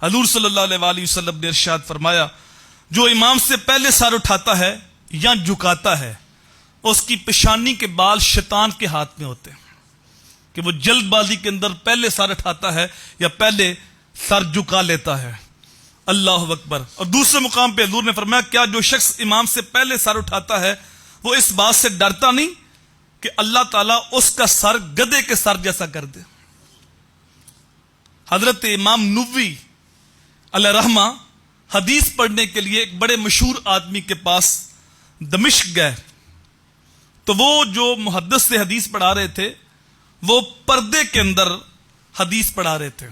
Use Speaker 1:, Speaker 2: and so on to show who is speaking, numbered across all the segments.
Speaker 1: حضور صلی اللہ علیہ وسلم نے ارشاد فرمایا جو امام سے پہلے سر اٹھاتا ہے یا جھکاتا ہے اس کی پیشانی کے بال شیطان کے ہاتھ میں ہوتے ہیں، کہ وہ جلد بازی کے اندر پہلے سر اٹھاتا ہے یا پہلے سر جھکا لیتا ہے۔ اللہ اکبر۔ اور دوسرے مقام پہ حضور نے فرمایا کیا جو شخص امام سے پہلے سر اٹھاتا ہے وہ اس بات سے ڈرتا نہیں کہ اللہ تعالیٰ اس کا سر گدھے کے سر جیسا کر دے۔ حضرت امام نووی علیہ رحمہ حدیث پڑھنے کے لیے ایک بڑے مشہور آدمی کے پاس دمشق گئے، تو وہ جو محدث سے حدیث پڑھا رہے تھے وہ پردے کے اندر حدیث پڑھا رہے تھے،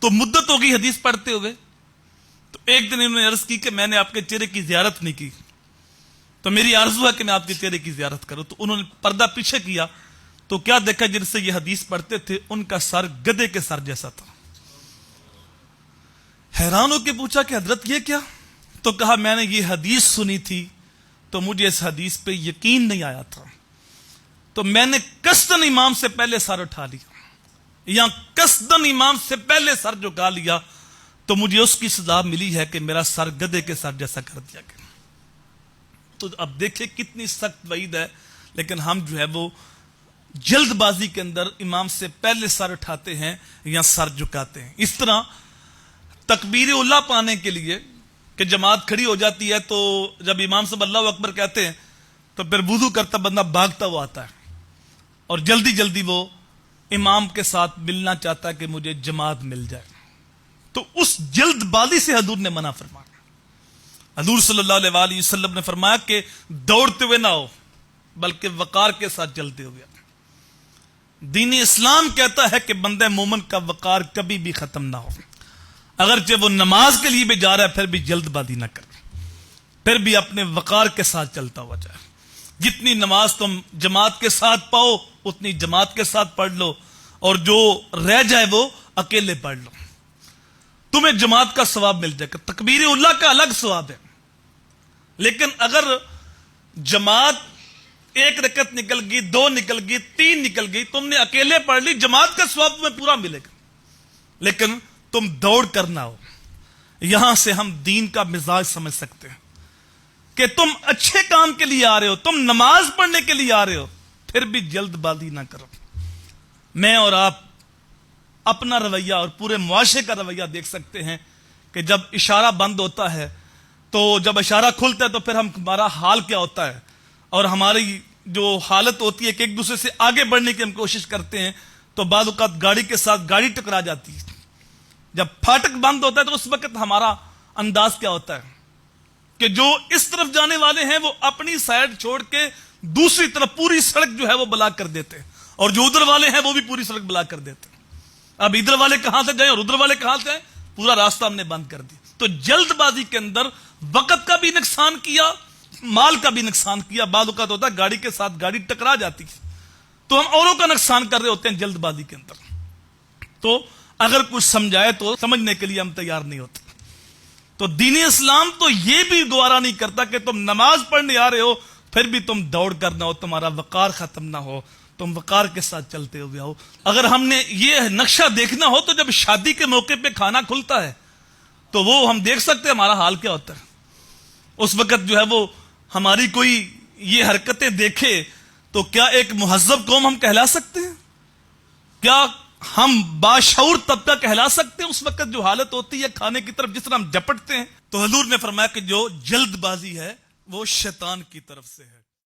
Speaker 1: تو مدت ہو گئی حدیث پڑھتے ہوئے، تو ایک دن انہوں نے عرض کی کہ میں نے آپ کے چہرے کی زیارت نہیں کی، تو میری آرزو ہے کہ میں آپ کے چہرے کی زیارت کروں۔ تو انہوں نے پردہ پیچھے کیا تو کیا دیکھا جن سے یہ حدیث پڑھتے تھے ان کا سر گدھے کے سر جیسا تھا۔ حیران ہو کے پوچھا کہ حضرت یہ کیا؟ تو کہا میں نے یہ حدیث سنی تھی تو مجھے اس حدیث پہ یقین نہیں آیا تھا، تو میں نے قصدن امام سے پہلے سر اٹھا لیا یا قصدن امام سے پہلے سر جھکا لیا، تو مجھے اس کی سزا ملی ہے کہ میرا سر گدھے کے سر جیسا کر دیا گیا۔ تو اب دیکھیں کتنی سخت وعید ہے، لیکن ہم جو ہے وہ جلد بازی کے اندر امام سے پہلے سر اٹھاتے ہیں یا سر جھکاتے ہیں۔ اس طرح تکبیر اولیٰ پانے کے لیے کہ جماعت کھڑی ہو جاتی ہے تو جب امام صاحب اللہ اکبر کہتے ہیں تو پھر وضو کرتا بندہ بھاگتا ہوا آتا ہے اور جلدی جلدی وہ امام کے ساتھ ملنا چاہتا ہے کہ مجھے جماعت مل جائے، تو اس جلد بازی سے حضور نے منع فرمایا۔ حضور صلی اللہ علیہ وسلم نے فرمایا کہ دوڑتے ہوئے نہ ہو بلکہ وقار کے ساتھ چلتے ہوئے۔ دین اسلام کہتا ہے کہ بندہ مومن کا وقار کبھی بھی ختم نہ ہو، اگرچہ وہ نماز کے لیے بھی جا رہا ہے پھر بھی جلد بازی نہ کرے، پھر بھی اپنے وقار کے ساتھ چلتا ہوا جائے۔ جتنی نماز تم جماعت کے ساتھ پاؤ اتنی جماعت کے ساتھ پڑھ لو، اور جو رہ جائے وہ اکیلے پڑھ لو، تمہیں جماعت کا ثواب مل جائے گا۔ تکبیر اللہ کا الگ ثواب ہے، لیکن اگر جماعت ایک رکعت نکل گئی، دو نکل گئی، تین نکل گئی، تم نے اکیلے پڑھ لی، جماعت کا ثواب تمہیں پورا ملے گا، لیکن تم دوڑ کر نہ ہو۔ یہاں سے ہم دین کا مزاج سمجھ سکتے ہیں کہ تم اچھے کام کے لیے آ رہے ہو، تم نماز پڑھنے کے لیے آ رہے ہو، پھر بھی جلد بازی نہ کرو۔ میں اور آپ اپنا رویہ اور پورے معاشرے کا رویہ دیکھ سکتے ہیں کہ جب اشارہ بند ہوتا ہے تو جب اشارہ کھلتا ہے تو پھر ہمارا حال کیا ہوتا ہے، اور ہماری جو حالت ہوتی ہے کہ ایک دوسرے سے آگے بڑھنے کی ہم کوشش کرتے ہیں تو بعض اوقات گاڑی کے ساتھ گاڑی ٹکرا جاتی ہے۔ جب پھاٹک بند ہوتا ہے تو اس وقت ہمارا انداز کیا ہوتا ہے کہ جو اس طرف جانے والے ہیں وہ اپنی سائڈ چھوڑ کے دوسری طرف پوری سڑک جو ہے وہ بلاک کر دیتے ہیں، اور جو ادھر والے ہیں وہ بھی پوری سڑک بلاک کر دیتے ہیں۔ اب ادھر والے کہاں سے جائیں اور ادھر والے کہاں سے جائیں، پورا راستہ ہم نے بند کر دیا۔ تو جلد بازی کے اندر وقت کا بھی نقصان کیا، مال کا بھی نقصان کیا۔ بعض اوقات ہوتا ہے گاڑی کے ساتھ گاڑی ٹکرا جاتی ہے تو ہم اوروں کا نقصان کر رہے ہوتے ہیں جلد بازی کے اندر۔ تو اگر کچھ سمجھائے تو سمجھنے کے لیے ہم تیار نہیں ہوتے۔ تو دین اسلام تو یہ بھی گوارا نہیں کرتا کہ تم نماز پڑھنے آ رہے ہو پھر بھی تم دوڑ کر نہ ہو، تمہارا وقار ختم نہ ہو، تم وقار کے ساتھ چلتے ہوئے ہو۔ اگر ہم نے یہ نقشہ دیکھنا ہو تو جب شادی کے موقع پہ کھانا کھلتا ہے تو وہ ہم دیکھ سکتے ہیں ہمارا حال کیا ہوتا ہے۔ اس وقت جو ہے وہ ہماری کوئی یہ حرکتیں دیکھے تو کیا ایک مہذب قوم ہم کہلا سکتے ہیں؟ کیا ہم باشعور طبقہ کہلا سکتے ہیں؟ اس وقت جو حالت ہوتی ہے کھانے کی طرف جس طرح ہم جپٹتے ہیں۔ تو حضور نے فرمایا کہ جو جلد بازی ہے وہ شیطان کی طرف سے ہے۔